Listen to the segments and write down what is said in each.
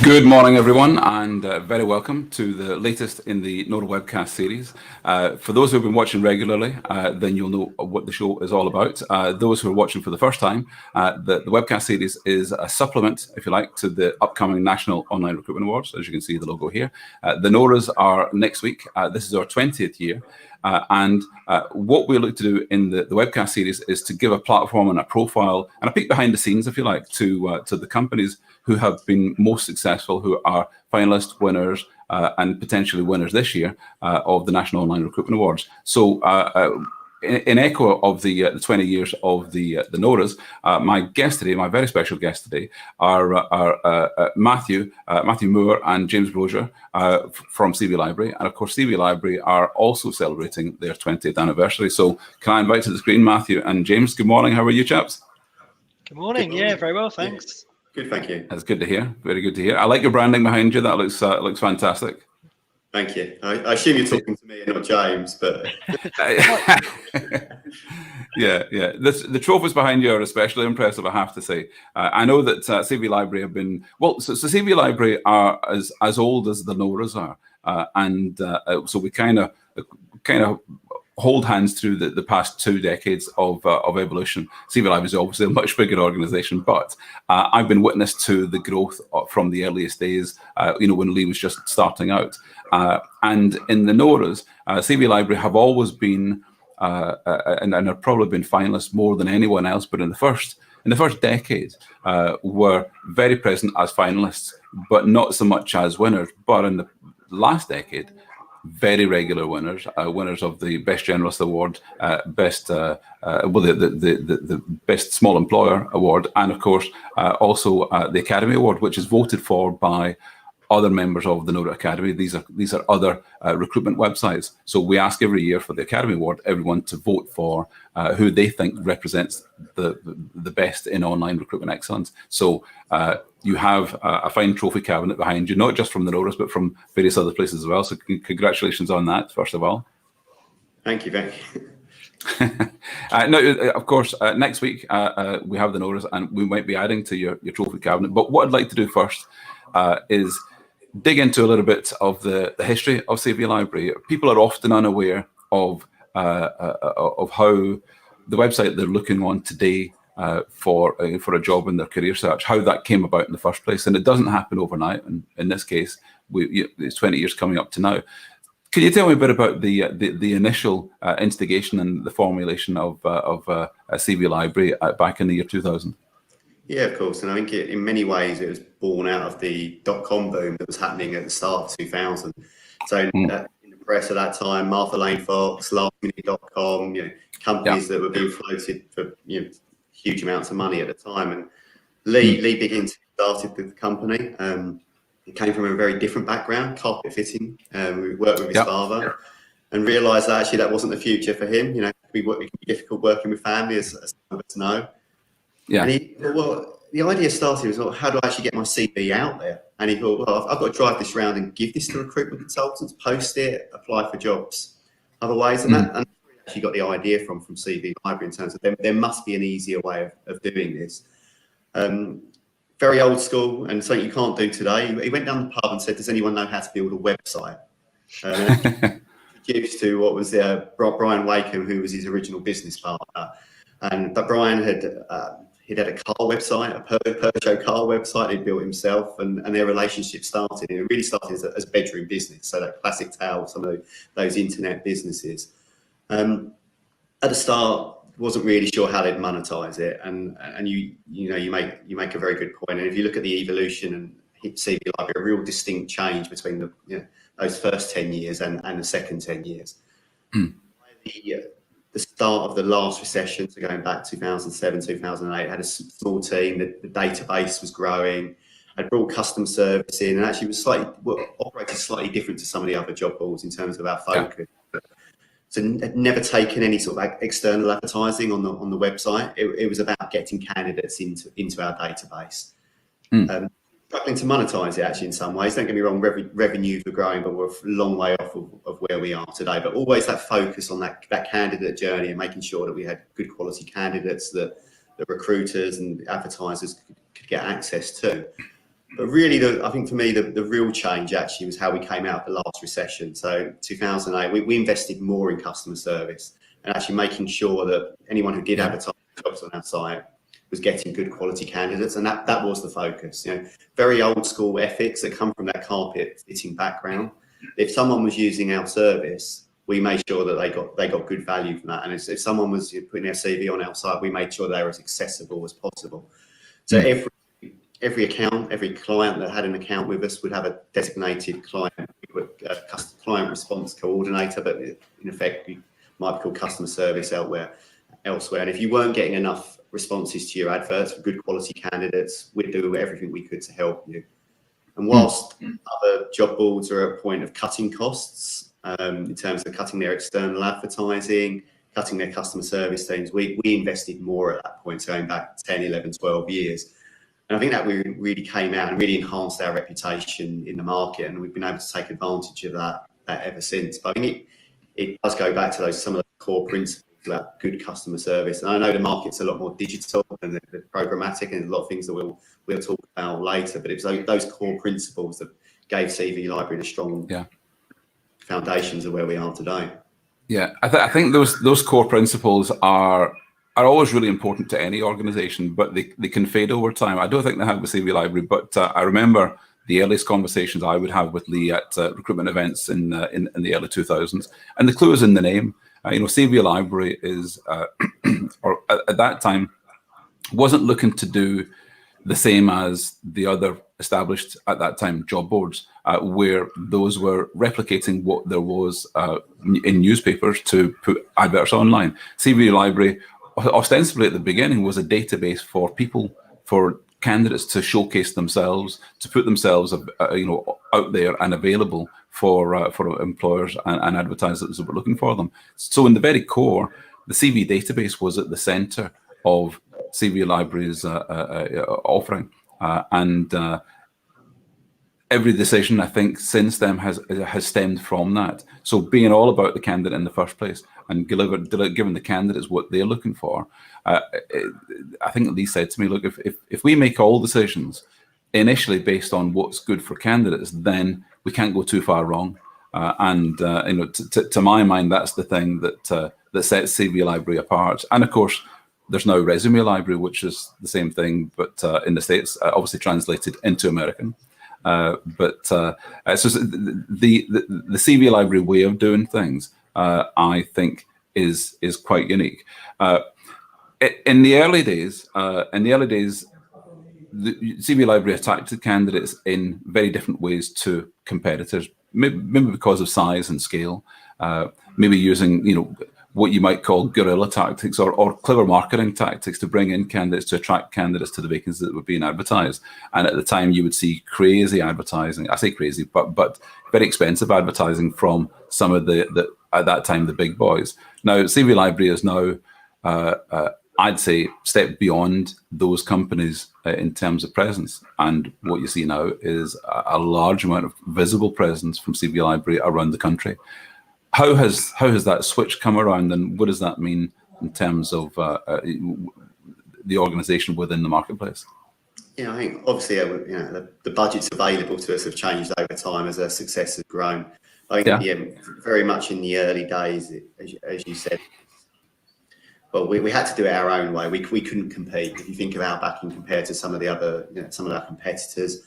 Good morning, everyone, and very welcome to the latest in the NORA Webcast series. For those who have been watching regularly, then you'll know what the show is all about. Those who are watching for the first time, the Webcast series is a supplement, if you like, to the upcoming National Online Recruitment Awards. As you can see the logo here. The NORAs are next week. This is our 20th year. And what we look to do in the Webcast series is to give a platform and a profile and a peek behind the scenes, if you like, to the companies who have been most successful, who are finalists, winners, and potentially winners this year of the National Online Recruitment Awards. So in echo of the 20 years of the NORAs, my guest today, my very special guest today, are Matthew Moore and James Brosier from CV Library. And of course, CV Library are also celebrating their 20th anniversary. So can I invite to the screen Matthew and James? Good morning. How are you, chaps? Good morning. Yeah, very well, thanks. Good, thank you. That's good to hear. Very good to hear. I like your branding behind you. That looks fantastic. Thank you. I assume you're talking to me and not James, but yeah. The trophies behind you are especially impressive, I have to say. I know that CV Library have been so CV Library are as old as the NORAs are, and so we kind of hold hands through the past 2 decades of evolution. CV Library is obviously a much bigger organization, but I've been witness to the growth from the earliest days, when Lee was just starting out. And in the NORAs, CV Library have always been, and have probably been finalists more than anyone else, but in the first decade, were very present as finalists, but not so much as winners. But in the last decade, very regular winners, winners of the Best Generalist Award, the Best Small Employer Award, and of course also the Academy Award, which is voted for by other members of the NORA Academy. These are other recruitment websites. So we ask every year for the Academy Award, everyone to vote for who they think represents the best in online recruitment excellence. So you have a fine trophy cabinet behind you, not just from the NORAs, but from various other places as well. So congratulations on that, first of all. Thank you. No, of course, next week we have the NORAs, and we might be adding to your trophy cabinet. But what I'd like to do first is dig into a little bit of the history of CV Library. People are often unaware of how the website they're looking on today for a job in their career search, how that came about in the first place. And it doesn't happen overnight. And in this case, it's 20 years coming up to now. Can you tell me a bit about the initial instigation and the formulation of CV Library back in the year 2000? Yeah, of course. And I think in many ways it was born out of the .com boom that was happening at the start of 2000. So in the press at that time, Martha Lane Fox, lastminute.com, companies that were being floated for huge amounts of money at the time. And Lee Biggins started the company. He came from a very different background, carpet fitting. We worked with his father, and realised that actually that wasn't the future for him. It can be difficult working with family, as some of us know. Yeah. And he thought, well, the idea started was, well, how do I actually get my CV out there? And he thought, well, I've got to drive this around and give this to recruitment consultants, post it, apply for jobs other ways. And that actually got the idea from CV Library in terms of there must be an easier way of doing this. Very old school and something you can't do today. He went down the pub and said, does anyone know how to build a website? Introduced to what was Brian Wakeham, who was his original business partner. But Brian had a car website, a Peugeot car website he'd built himself, and their relationship started. And it really started as a bedroom business, so that classic tale of some of those internet businesses. At the start, wasn't really sure how they'd monetize it, and you make a very good point. And if you look at the evolution and CV Library, a real distinct change between those first 10 years and the second 10 years. The start of the last recession, so going back 2007, 2008, had a small team. The database was growing. I'd brought custom service in, and actually was operated slightly different to some of the other job boards in terms of our focus. Yeah. So had never taken any sort of external advertising on the website. It was about getting candidates into our database. Struggling to monetize it actually in some ways. Don't get me wrong, revenues were growing, but we're a long way off of where we are today. But always that focus on that candidate journey and making sure that we had good quality candidates that the recruiters and advertisers could get access to. But really, I think for me, the real change actually was how we came out of the last recession. So 2008, we invested more in customer service and actually making sure that anyone who did advertise jobs on our site was getting good quality candidates, and that was the focus. Very old school ethics that come from that carpet fitting background. If someone was using our service, we made sure that they got good value from that. And if someone was putting their CV on our site, we made sure they were as accessible as possible. So every account, every client that had an account with us would have a designated client response coordinator, but in effect, you might be called customer service elsewhere. And if you weren't getting enough responses to your adverts for good quality candidates, we'd do everything we could to help you. And whilst other job boards are at a point of cutting costs, in terms of cutting their external advertising, cutting their customer service teams, we invested more at that point, going back 10, 11, 12 years. And I think that we really came out and really enhanced our reputation in the market, and we've been able to take advantage of that ever since. But I think it does go back to some of the core principles about good customer service. And I know the market's a lot more digital and the programmatic, and there's a lot of things that we'll talk about later, but it's those core principles that gave CV Library the strong foundations of where we are today. Yeah, I think those core principles are always really important to any organization, but they can fade over time. I don't think they have with CV Library, but I remember the earliest conversations I would have with Lee at recruitment events in the early 2000s, and the clue is in the name. CV Library is, or at that time, wasn't looking to do the same as the other established at that time job boards, where those were replicating what there was in newspapers to put adverts online. CV Library, ostensibly at the beginning, was a database for people, for candidates to showcase themselves, to put themselves out there and available for employers and advertisers that were looking for them. So in the very core, the CV database was at the center of CV Library's offering, and every decision I think since then has stemmed from that. So being all about the candidate in the first place and giving the candidates what they're looking for. I think Lee said to me, look, if we make all decisions initially based on what's good for candidates, then we can't go too far wrong. To my mind, that's the thing that sets CV Library apart. And of course, there's now Resume Library, which is the same thing, but in the States, obviously translated into American. So the CV Library way of doing things, I think, is quite unique. In the early days, the CV Library attacked candidates in very different ways to competitors, maybe because of size and scale, maybe using what you might call guerrilla tactics or clever marketing tactics to bring in candidates, to attract candidates to the vacancies that were being advertised. And at the time, you would see crazy advertising. I say crazy, but very expensive advertising from some of the at that time, the big boys. Now, CV Library is now, I'd say, stepped beyond those companies in terms of presence. And what you see now is a large amount of visible presence from CV Library around the country. How has that switch come around, and what does that mean in terms of the organisation within the marketplace? I think obviously the budgets available to us have changed over time as our success has grown. I think very much in the early days, as you said, well, we had to do it our own way. We couldn't compete. If you think of our backing compared to some of the other, some of our competitors,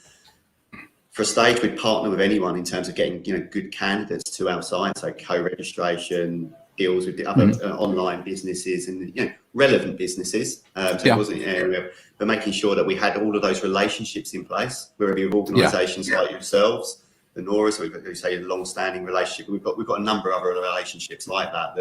for a stage, we'd partner with anyone in terms of getting, good candidates to our site, so co-registration, deals with the other online businesses and, relevant businesses. It wasn't an area, but making sure that we had all of those relationships in place, whether it be organisations like yourselves, the NORA, so we've got, say, a long-standing relationship. We've got a number of other relationships like that.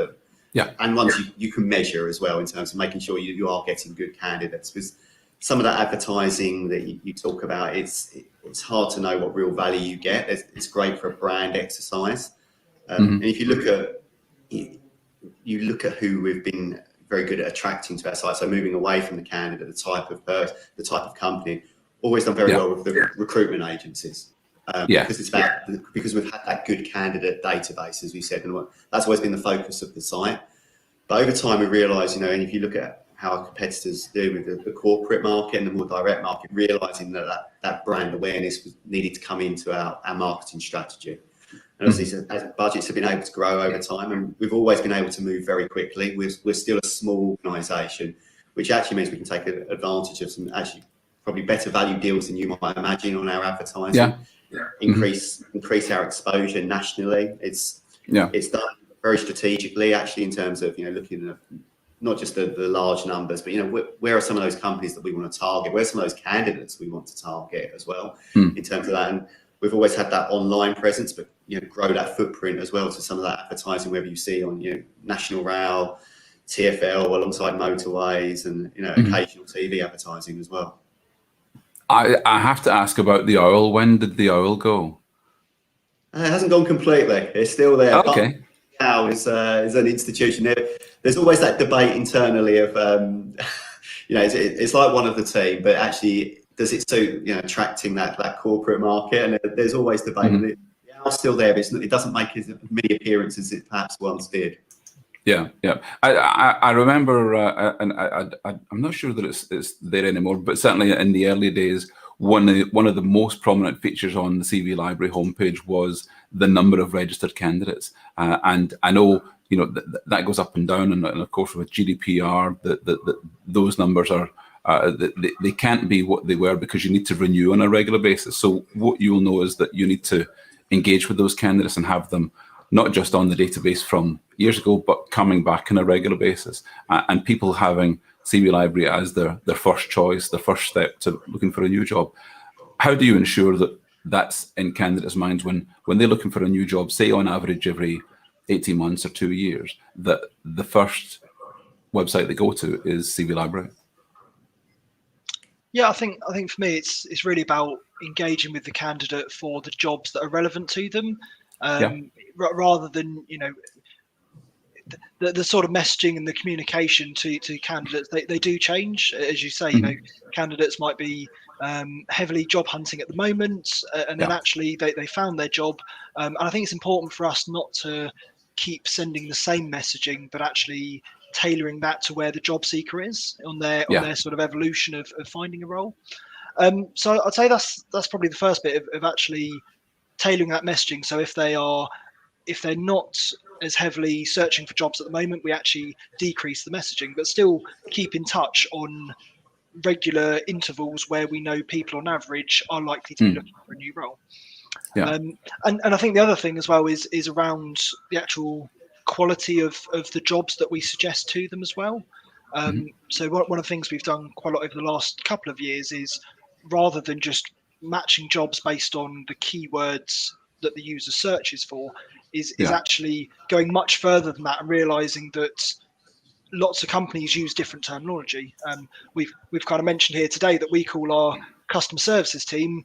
And ones you can measure as well in terms of making sure you are getting good candidates. Because some of that advertising that you talk about, it's hard to know what real value you get. It's great for a brand exercise. And if you look at who we've been very good at attracting to our site, so moving away from the candidate, the type of person, the type of company, always done very well with the recruitment agencies. Because we've had that good candidate database, as we said, and that's always been the focus of the site. But over time, we realised, and if you look at how our competitors do with the corporate market and the more direct market, realizing that brand awareness was needed to come into our marketing strategy. And obviously, as budgets have been able to grow over time, and we've always been able to move very quickly. We're still a small organisation, which actually means we can take advantage of some actually probably better value deals than you might imagine on our advertising. Increase our exposure nationally. It's done very strategically, actually, in terms of looking at not just the large numbers, but where are some of those companies that we want to target? Where are some of those candidates we want to target as well in terms of that? And we've always had that online presence, but grow that footprint as well to some of that advertising, whether you see on National Rail, TfL, alongside motorways, and occasional TV advertising as well. I have to ask about the oil. When did the oil go? It hasn't gone completely. It's still there. Okay. Now is an institution. There's always that debate internally of it's like one of the team, but actually does it suit attracting that corporate market? And there's always debate. It's still there, but it doesn't make as many appearances as it perhaps once did. Yeah. I remember, and I'm not sure that it's there anymore, but certainly in the early days, one of the most prominent features on the CV Library homepage was the number of registered candidates, and I know that goes up and down, and of course with GDPR, those numbers are they can't be what they were because you need to renew on a regular basis. So what you'll know is that you need to engage with those candidates and have them not just on the database from years ago, but coming back on a regular basis, and people having CV Library as their first choice, the first step to looking for a new job. How do you ensure that that's in candidates' minds when they're looking for a new job, say on average every 18 months or 2 years, that the first website they go to is CV Library? Yeah, I think for me it's really about engaging with the candidate for the jobs that are relevant to them, rather than the sort of messaging and the communication to candidates. They do change, as you say. Candidates might be heavily job hunting at the moment, and then actually they found their job, and I think it's important for us not to keep sending the same messaging, but actually tailoring that to where the job seeker is on their sort of evolution of finding a role. So I'd say that's probably the first bit of actually tailoring that messaging. So if they're not as heavily searching for jobs at the moment, we actually decrease the messaging, but still keep in touch on regular intervals where we know people on average are likely to be looking for a new role. And I think the other thing as well is around the actual quality of the jobs that we suggest to them as well. So one of the things we've done quite a lot over the last couple of years is, rather than just matching jobs based on the keywords that the user searches for, is actually going much further than that and realizing that lots of companies use different terminology. We've kind of mentioned here today that we call our customer services team,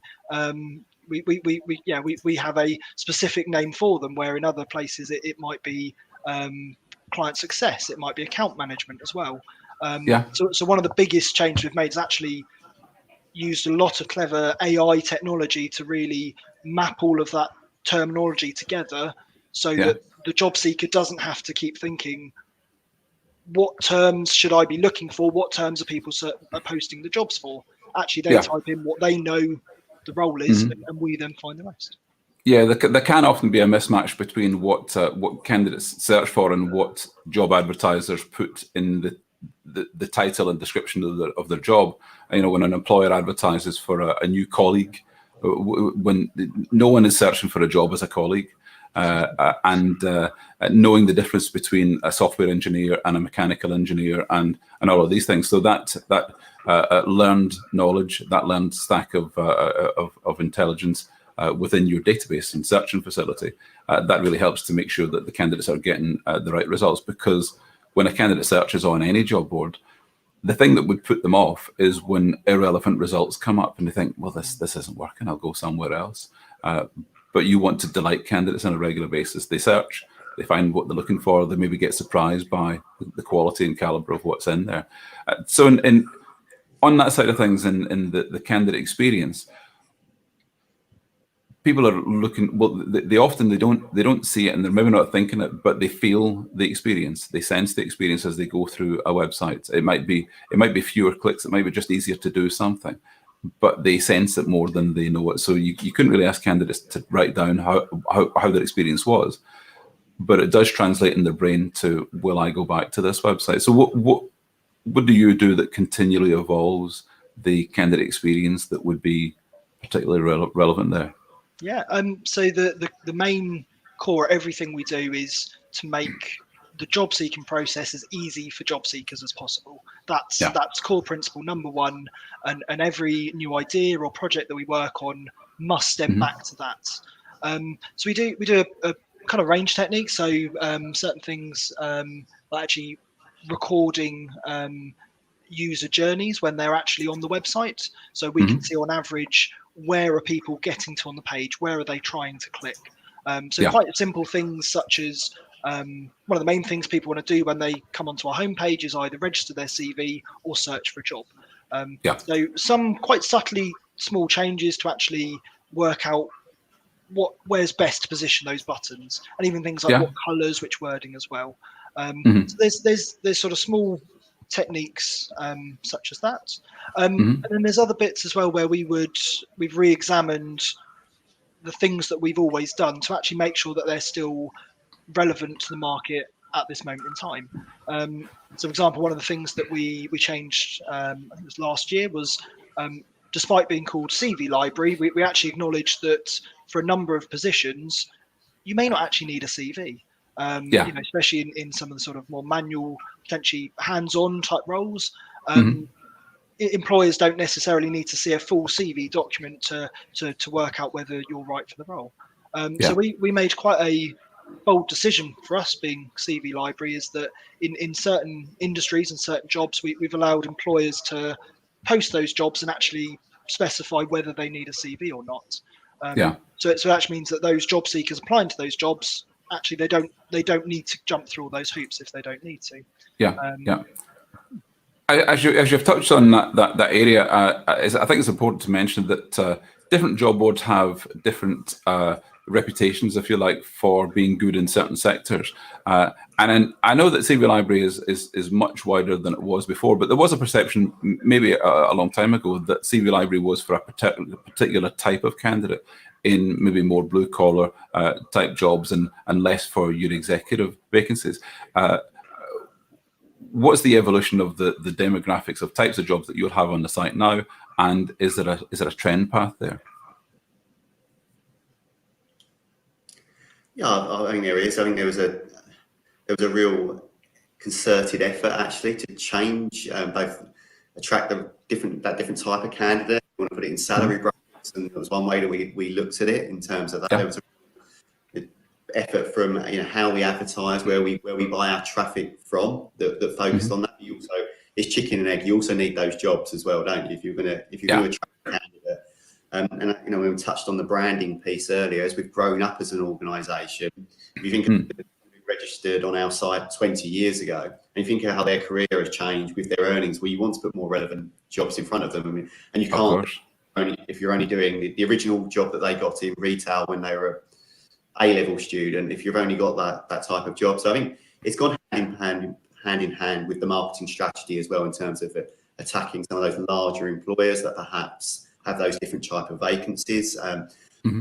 we have a specific name for them, where in other places it might be client success, it might be account management as well. So one of the biggest changes we've made is actually used a lot of clever AI technology to really map all of that terminology together, so that the job seeker doesn't have to keep thinking, what terms should I be looking for? What terms are people are posting the jobs for? Actually, they type in what they know the role is, and we then find the rest. Yeah, there can often be a mismatch between what candidates search for and what job advertisers put in the title and description of their job. When an employer advertises for a new colleague, when no one is searching for a job as a colleague, and knowing the difference between a software engineer and a mechanical engineer and all of these things. So that learned knowledge, that learned stack of intelligence within your database and searching facility, that really helps to make sure that the candidates are getting the right results. Because when a candidate searches on any job board, the thing that would put them off is when irrelevant results come up and they think, well, this isn't working, I'll go somewhere else. But you want to delight candidates on a regular basis. They search, they find what they're looking for, they maybe get surprised by the quality and caliber of what's in there. So on that side of things, in the candidate experience, people are looking. Well, they often they don't see it, and they're maybe not thinking it, but they feel the experience. They sense the experience as they go through a website. It might be fewer clicks. It might be just easier to do something, but they sense it more than they know it. So you couldn't really ask candidates to write down how their experience was, but it does translate in their brain to, will I go back to this website? So what do you do that continually evolves the candidate experience that would be particularly relevant there? Yeah, so the main core of everything we do is to make the job seeking process as easy for job seekers as possible. That's core principle number one, and every new idea or project that we work on must stem back to that. So we do a kind of range technique. So certain things like actually recording user journeys when they're actually on the website, so we can see on average where are people getting to on the page, where are they trying to click. Quite simple things such as one of the main things people want to do when they come onto our homepage is either register their CV or search for a job. So some quite subtly small changes to actually work out where's best to position those buttons, and even things like what colours, which wording as well. So there's sort of small techniques such as that, and then there's other bits as well where we've re-examined the things that we've always done to actually make sure that they're still relevant to the market at this moment in time. So for example, one of the things that we changed, I think it was last year, was despite being called CV library, we actually acknowledged that for a number of positions you may not actually need a CV. Especially in some of the sort of more manual, potentially hands-on type roles. Employers don't necessarily need to see a full CV document to work out whether you're right for the role. So we made quite a bold decision for us being CV library, is that in certain industries and certain jobs, we've allowed employers to post those jobs and actually specify whether they need a CV or not. So it actually means that those job seekers applying to those jobs, actually they don't need to jump through all those hoops if they don't need to. As you've touched on that area, I think it's important to mention that different job boards have different reputations, if you like, for being good in certain sectors. And I know that CV Library is much wider than it was before, but there was a perception maybe a long time ago that CV Library was for a particular type of candidate in maybe more blue collar type jobs and less for your executive vacancies. What's the evolution of the demographics of types of jobs that you'll have on the site now, and is there a trend path there? Yeah, I think there is. I think there was a real concerted effort actually to change, both attract that different type of candidate. We want to put it in salary brackets, and that was one way that we looked at it in terms of that. There was a effort from how we advertise, where we buy our traffic from, that focused on that. You also, it's chicken and egg. You also need those jobs as well, don't you? If you're going to attract a candidate. And we touched on the branding piece earlier. As we've grown up as an organisation, you think of people who registered on our site 20 years ago, and you think of how their career has changed with their earnings. Well, you want to put more relevant jobs in front of them, and you can't if you're only doing the original job that they got in retail when they were A-level student. If you've only got that type of job, so I think it's gone hand in hand with the marketing strategy as well, in terms of attacking some of those larger employers that perhaps have those different type of vacancies.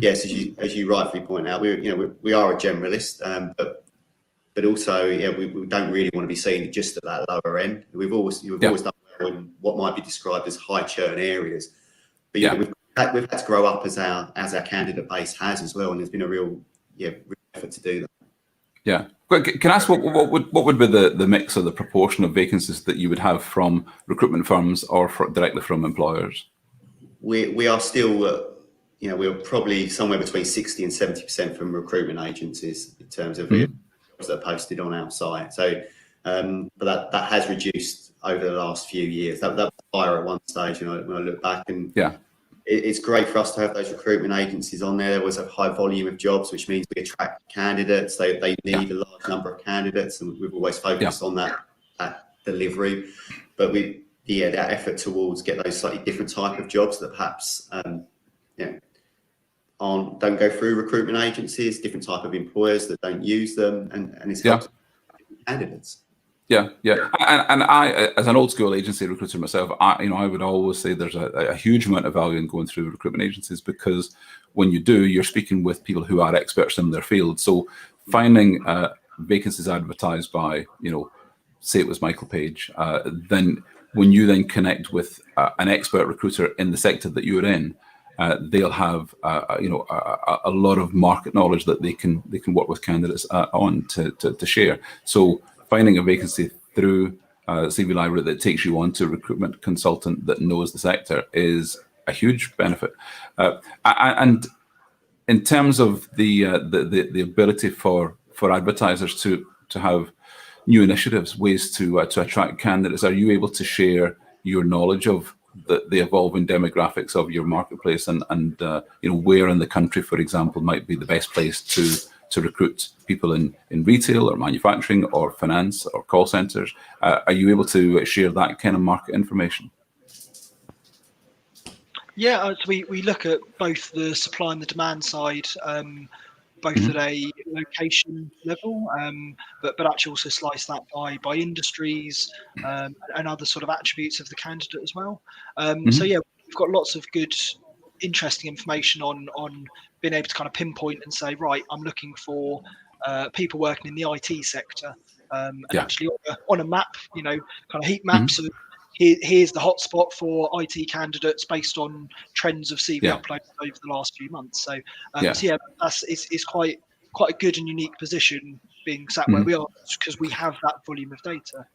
Yes, as you rightfully point out, we are a generalist, but also we don't really want to be seen just at that lower end. We've always done well in what might be described as high churn areas, but we've had to grow up as our candidate base has as well, and there's been a real effort to do that. Yeah. Can I ask what would be the mix or the proportion of vacancies that you would have from recruitment firms or directly from employers? We are still, we're probably somewhere between 60 and 70% from recruitment agencies in terms of jobs that are posted on our site. So, but that has reduced over the last few years. That was higher at one stage, when I look back, and it's great for us to have those recruitment agencies on there. There was a high volume of jobs, which means we attract candidates. They need a large number of candidates, and we've always focused on that delivery. But that effort towards get those slightly different type of jobs that perhaps don't go through recruitment agencies, different type of employers that don't use them, and it's helped candidates. Yeah. And I, as an old school agency recruiter myself, I would always say there's a huge amount of value in going through recruitment agencies, because when you do, you're speaking with people who are experts in their field. So finding vacancies advertised by, say it was Michael Page, then when you then connect with an expert recruiter in the sector that you're in, they'll have a lot of market knowledge that they can work with candidates on to share. So finding a vacancy through CV Library that takes you on to a recruitment consultant that knows the sector is a huge benefit. And in terms of the ability for advertisers to have new initiatives, ways to attract candidates, are you able to share your knowledge of the evolving demographics of your marketplace and where in the country, for example, might be the best place to recruit people in retail or manufacturing or finance or call centers? Are you able to share that kind of market information? Yeah, so we look at both the supply and the demand side, both at a location level, but actually also slice that by industries and other sort of attributes of the candidate as well. So yeah, we've got lots of good, interesting information on being able to kind of pinpoint and say, right, I'm looking for people working in the IT sector, and actually on a map, kind of heat maps of here's the hotspot for IT candidates based on trends of CV uploads over the last few months. So it's quite a good and unique position being sat where we are, because we have that volume of data.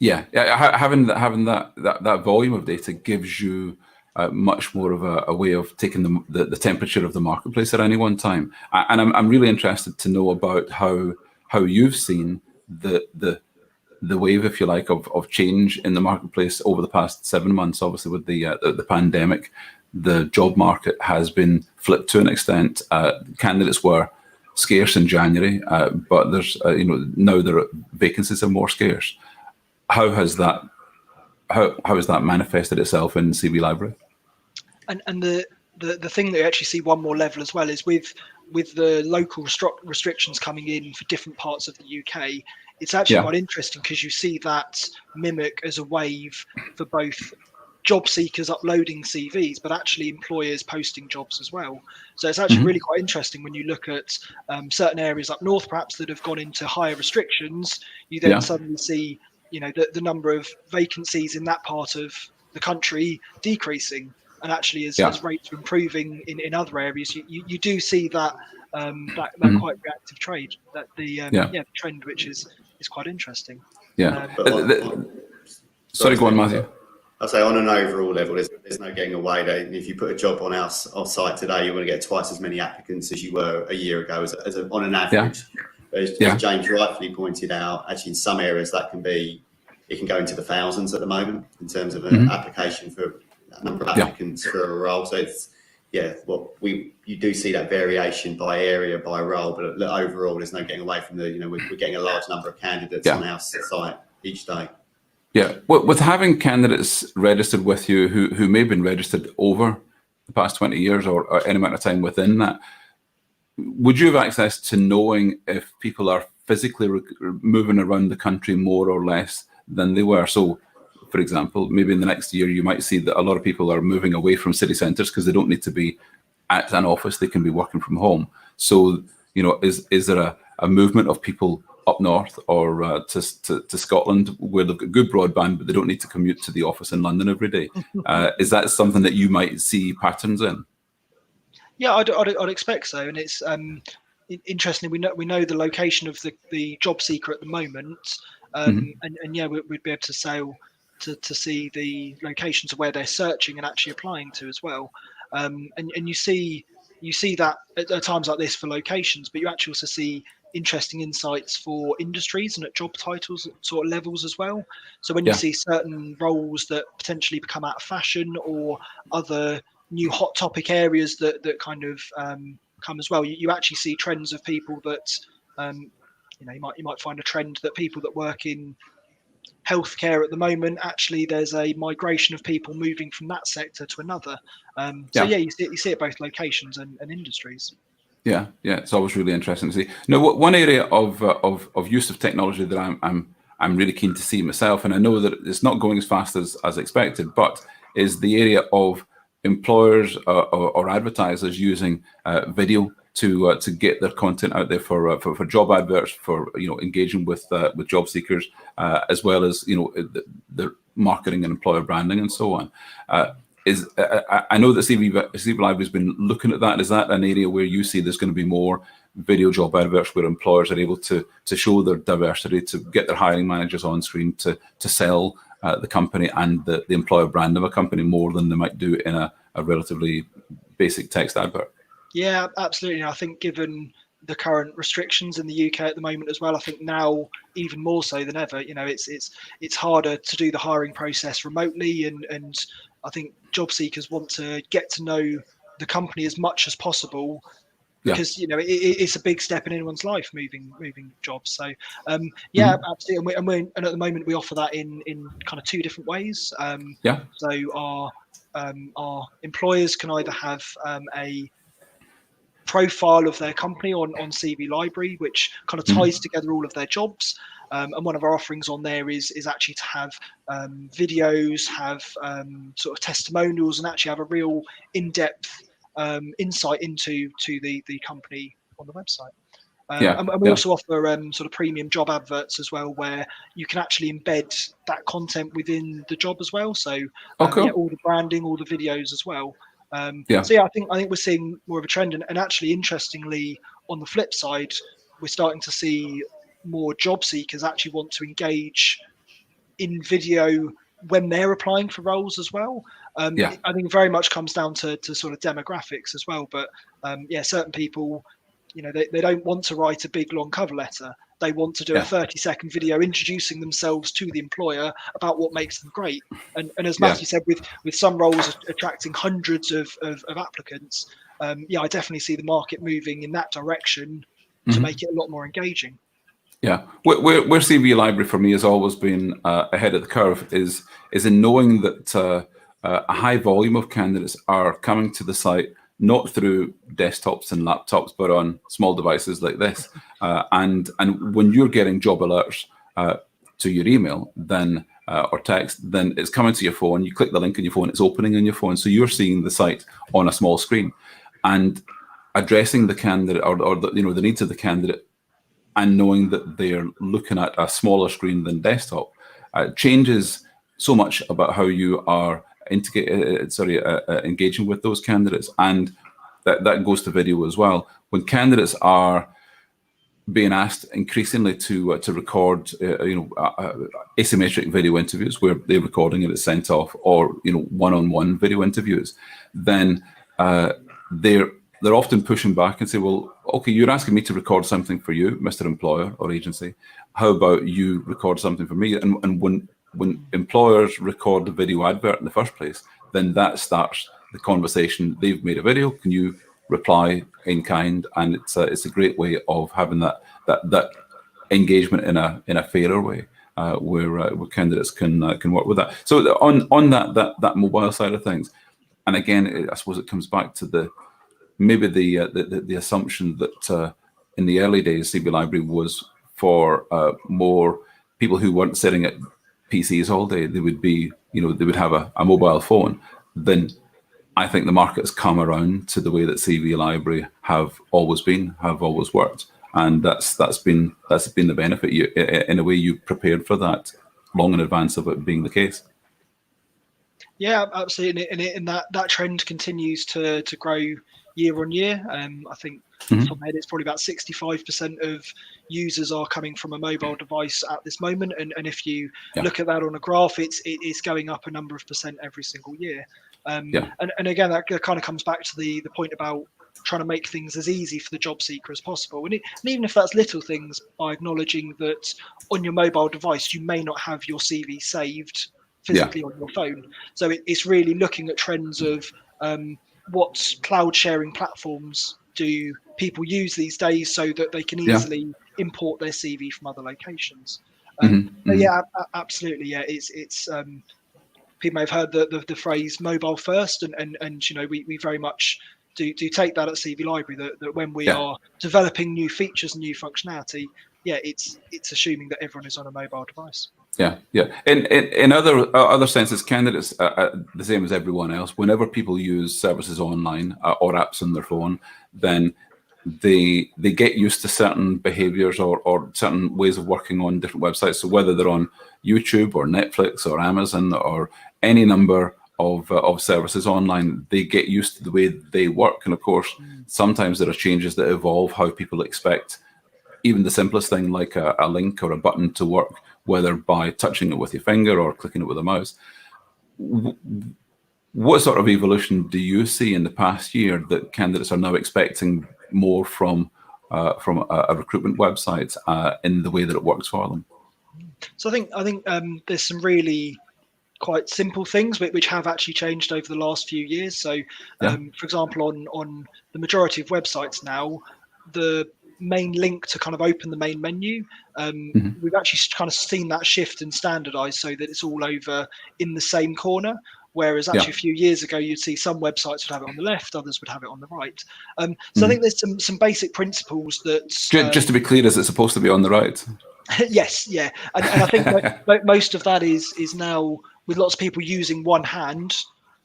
Having that volume of data gives you much more of a way of taking the temperature of the marketplace at any one time. And I'm really interested to know about how you've seen the wave, if you like, of change in the marketplace over the past 7 months. Obviously, with the pandemic, the job market has been flipped to an extent. Candidates were scarce in January, but there's now vacancies are more scarce. How has that manifested itself in CV Library? And the thing that you actually see one more level as well is with the local restrictions coming in for different parts of the UK. It's actually quite interesting, because you see that mimic as a wave for both job seekers uploading CVs, but actually employers posting jobs as well. So it's actually really quite interesting when you look at certain areas up north, perhaps, that have gone into higher restrictions. You then suddenly see, the number of vacancies in that part of the country decreasing, and actually as rates are improving in other areas, you do see that quite reactive trade, that the trend, which is quite interesting. Sorry, go on, Matthew. I'll say on an overall level, there's no getting away that if you put a job on our site today, you're going to get twice as many applicants as you were a year ago, on an average. As James rightfully pointed out, actually in some areas it can go into the thousands at the moment in terms of an application for a number of applicants for a role. So it's you do see that variation by area, by role, but overall there's no getting away from we're getting a large number of candidates on our site each day. Yeah, well, with having candidates registered with you who may have been registered over the past 20 years or any amount of time within that, would you have access to knowing if people are physically moving around the country more or less than they were? So, for example, maybe in the next year, you might see that a lot of people are moving away from city centres because they don't need to be at an office, they can be working from home. So, is there a movement of people up north or to Scotland where they've got good broadband, but they don't need to commute to the office in London every day? Is that something that you might see patterns in? Yeah, I'd expect so. And it's interestingly, we know the location of the job seeker at the moment, and we'd be able to sail to see the locations of where they're searching and actually applying to as well. And you see that at times like this for locations, but you actually also see interesting insights for industries and at job titles sort of levels as well. So when you see certain roles that potentially become out of fashion or other new hot topic areas that kind of come as well, you actually see trends of people that you might find a trend that people that work in healthcare at the moment, actually there's a migration of people moving from that sector to another. So yeah, you see it both locations and industries. Yeah, it's always really interesting to see. Now, one area of use of technology that I'm really keen to see myself, and I know that it's not going as fast as expected, but is the area of employers or advertisers using video to get their content out there for job adverts, for engaging with job seekers, as well as the marketing and employer branding and so on. I know that CV Library has been looking at that. Is that an area where you see there's going to be more video job adverts where employers are able to show their diversity, to get their hiring managers on screen, to sell the company and the employer brand of a company more than they might do in a relatively basic text advert? Yeah, absolutely. I think given the current restrictions in the UK at the moment as well, I think now even more so than ever, it's harder to do the hiring process remotely, and I think job seekers want to get to know the company as much as possible, because it's a big step in anyone's life, moving jobs. So absolutely, and at the moment we offer that in kind of two different ways. So our employers can either have a profile of their company on CV Library, which kind of ties together all of their jobs. And one of our offerings on there is actually to have videos, have sort of testimonials, and actually have a real in-depth insight into the company on the website. And we also offer sort of premium job adverts as well, where you can actually embed that content within the job as well. So cool. all the branding, all the videos as well. So I think we're seeing more of a trend, and actually, interestingly, on the flip side, we're starting to see more job seekers actually want to engage in video when they're applying for roles as well. I think it very much comes down to sort of demographics as well. But certain people, they don't want to write a big long cover letter. They want to do a 30-second video introducing themselves to the employer about what makes them great. And as Matthew said, with some roles attracting hundreds of applicants, I definitely see the market moving in that direction to make it a lot more engaging. Yeah, where CV Library for me has always been ahead of the curve is in knowing that a high volume of candidates are coming to the site not through desktops and laptops, but on small devices like this. And when you're getting job alerts to your email, then or text, then it's coming to your phone. You click the link on your phone, it's opening on your phone, so you're seeing the site on a small screen, and addressing the candidate or the needs of the candidate, and knowing that they're looking at a smaller screen than desktop changes so much about how you are engaging with those candidates, and that goes to video as well. When candidates are being asked increasingly to record asymmetric video interviews where they're recording it, it's sent off, or one-on-one video interviews, then they're often pushing back and say, well, okay, you're asking me to record something for you, Mr. Employer or agency. How about you record something for me? And when employers record the video advert in the first place, then that starts the conversation. They've made a video. Can you reply in kind? And it's a great way of having that engagement in a fairer way, where candidates can work with that. So on that mobile side of things, and again, I suppose it comes back to maybe the assumption that in the early days, CV Library was for more people who weren't sitting at PCs all day. They would be, they would have a mobile phone. Then I think the market has come around to the way that CV Library have always worked, and that's been the benefit. In a way, you prepared for that long in advance of it being the case. Yeah, absolutely, and that trend continues to grow year on year. I think from my head, it's probably about 65% of users are coming from a mobile device at this moment, and if you look at that on a graph, it's going up a number of percent every single year. And again, that kind of comes back to the point about trying to make things as easy for the job seeker as possible, and even if that's little things, by acknowledging that on your mobile device you may not have your CV saved physically on your phone. So it's really looking at trends of what cloud sharing platforms do people use these days so that they can easily import their CV from other locations. But yeah, absolutely. Yeah, it's people may have heard the phrase mobile first, and we very much do take that at CV Library, that when we are developing new features and new functionality, it's assuming that everyone is on a mobile device. Yeah. In other senses, candidates are the same as everyone else. Whenever people use services online or apps on their phone, then they get used to certain behaviors or certain ways of working on different websites. So whether they're on YouTube or Netflix or Amazon or any number of services online, they get used to the way they work. And of course, sometimes there are changes that evolve how people expect even the simplest thing like a link or a button to work, whether by touching it with your finger or clicking it with a mouse. What sort of evolution do you see in the past year that candidates are now expecting more from a recruitment website in the way that it works for them? So I think there's some really quite simple things which have actually changed over the last few years. So, for example, on the majority of websites now, the main link to kind of open the main menu, we've actually kind of seen that shift and standardized so that it's all over in the same corner. Whereas actually a few years ago, you'd see some websites would have it on the left, others would have it on the right. So I think there's some basic principles that... just to be clear, is it supposed to be on the right? Yes, yeah. And I think most of that is now, with lots of people using one hand,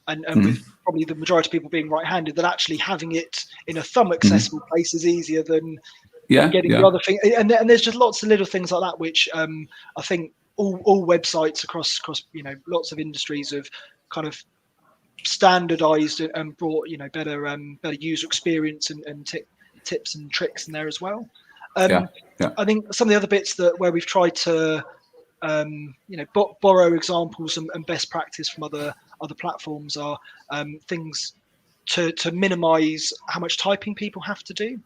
and with probably the majority of people being right-handed, that actually having it in a thumb-accessible place is easier than getting the other thing. And there's just lots of little things like that, which I think all websites across lots of industries have kind of standardized and brought better user experience and tips and tricks in there as well. I think some of the other bits where we've tried to borrow examples and best practice from other platforms are things to minimize how much typing people have to do.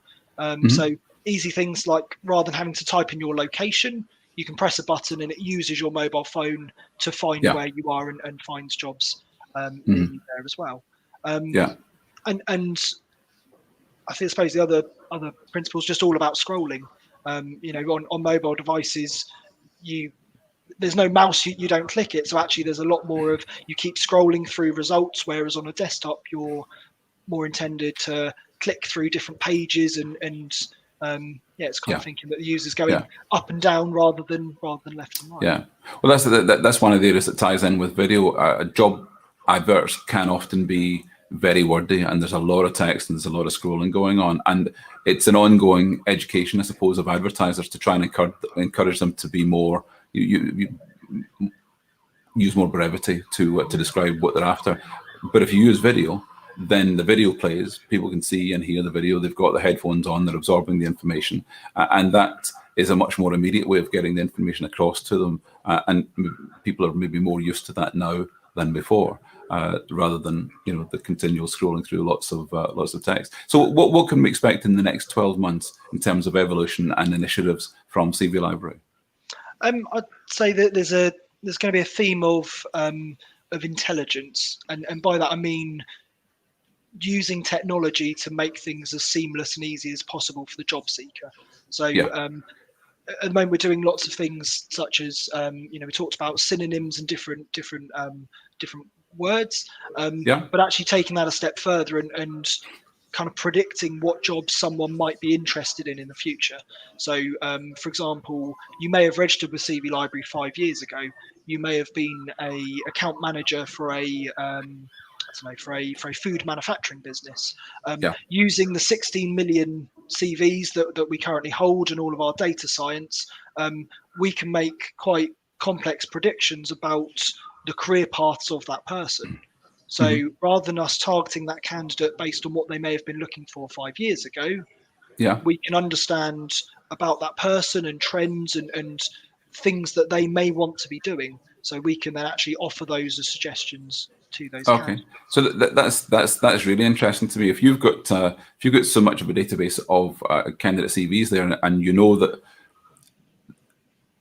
So easy things like, rather than having to type in your location, you can press a button and it uses your mobile phone to find where you are and finds jobs near you there as well. And I suppose the other principles just all about scrolling. On mobile devices, there's no mouse, you don't click it. So actually there's a lot more of, you keep scrolling through results, whereas on a desktop, you're more intended to click through different pages and it's kind of thinking that the user's going up and down rather than left and right. Yeah, well, that's one of the areas that ties in with video. Job adverts can often be very wordy, and there's a lot of text and there's a lot of scrolling going on, and it's an ongoing education, I suppose, of advertisers to try and encourage them to be more use more brevity to describe what they're after. But if you use video, then the video plays, people can see and hear the video, they've got the headphones on, they're absorbing the information, and that is a much more immediate way of getting the information across to them, and people are maybe more used to that now than before, rather than the continual scrolling through lots of text. So what can we expect in the next 12 months in terms of evolution and initiatives from CV Library? I'd say that there's going to be a theme of intelligence, and by that I mean using technology to make things as seamless and easy as possible for the job seeker. So at the moment we're doing lots of things such as we talked about synonyms and different words, but actually taking that a step further and kind of predicting what jobs someone might be interested in the future. So for example, you may have registered with CV Library 5 years ago. You may have been a account manager for a for a food manufacturing business, using the 16 million CVs that we currently hold and all of our data science, we can make quite complex predictions about the career paths of that person. So rather than us targeting that candidate based on what they may have been looking for 5 years ago, we can understand about that person and trends and things that they may want to be doing. So we can then actually offer those as suggestions to those candidates. So that's really interesting to me. If you've got so much of a database of candidate CVs there, and you know that,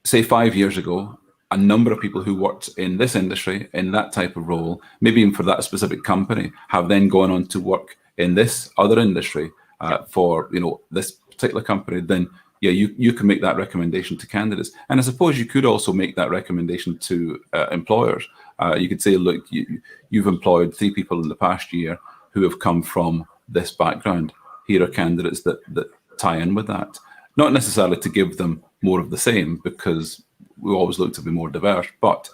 say 5 years ago, a number of people who worked in this industry, in that type of role, maybe even for that specific company, have then gone on to work in this other industry for this particular company, then yeah, you can make that recommendation to candidates, and I suppose you could also make that recommendation to employers. You could say, look, you've employed 3 people in the past year who have come from this background. Here are candidates that tie in with that. Not necessarily to give them more of the same, because we always look to be more diverse, but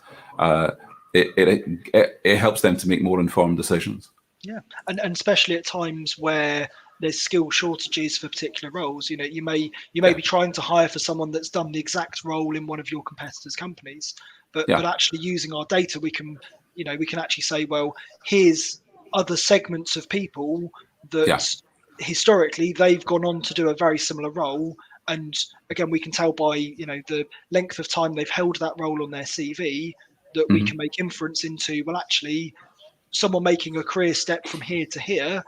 it helps them to make more informed decisions. Yeah, and especially at times where there's skill shortages for particular roles. You know, you may be trying to hire for someone that's done the exact role in one of your competitors' companies, but actually using our data, we can actually say, well, here's other segments of people that historically they've gone on to do a very similar role, and again, we can tell by the length of time they've held that role on their CV that we can make inference into, well, actually, someone making a career step from here to here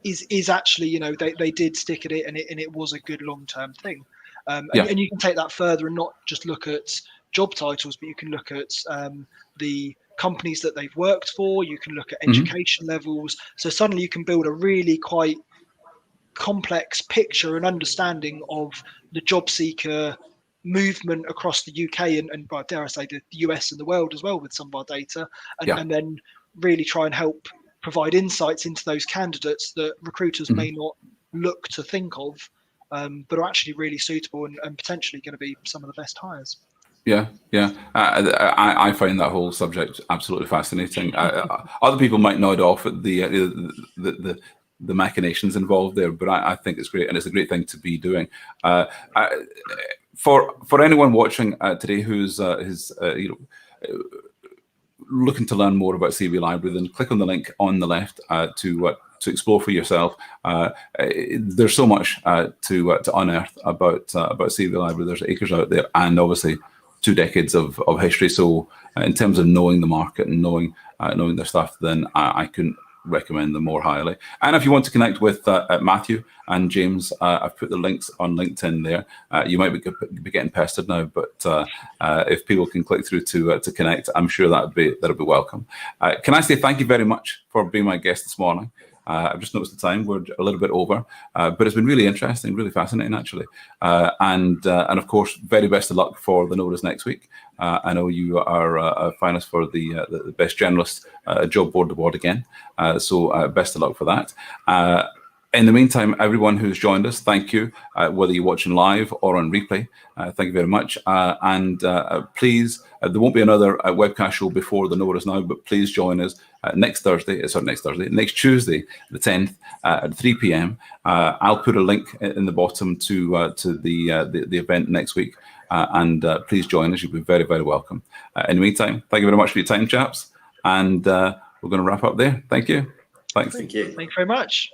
is actually, they did stick at it, and it was a good long-term thing. And you can take that further and not just look at job titles, but you can look at the companies that they've worked for. You can look at education levels. So suddenly you can build a really quite complex picture and understanding of the job seeker movement across the UK and dare I say the US and the world as well with some of our data, and then really try and help provide insights into those candidates that recruiters may not look to think of, but are actually really suitable and potentially going to be some of the best hires. Yeah. I find that whole subject absolutely fascinating. Other people might nod off at the machinations involved there, but I think it's great, and it's a great thing to be doing. For anyone watching today who's looking to learn more about CV Library, then click on the link on the left to explore for yourself. There's so much to unearth about CV Library. There's acres out there, and obviously 2 decades of history. So in terms of knowing the market and knowing their stuff, then I couldn't recommend them more highly. And if you want to connect with Matthew and James, I've put the links on LinkedIn there. You might be getting pestered now, but if people can click through to connect, I'm sure that'll be welcome. Can I say thank you very much for being my guest this morning? I've just noticed the time, we're a little bit over, but it's been really interesting, really fascinating, actually. And of course, very best of luck for the NORAs next week. I know you are a finalist for the Best Generalist Job Board Award again, so best of luck for that. In the meantime, everyone who's joined us, thank you, whether you're watching live or on replay, thank you very much. And please, there won't be another webcast show before the NORAs now, but please join us next Tuesday, the 10th at 3 p.m. I'll put a link in the bottom to the event next week, and please join us. You'll be very, very welcome. In the meantime, thank you very much for your time, chaps, and we're going to wrap up there. Thank you. Thanks. Thank you. Thank you very much.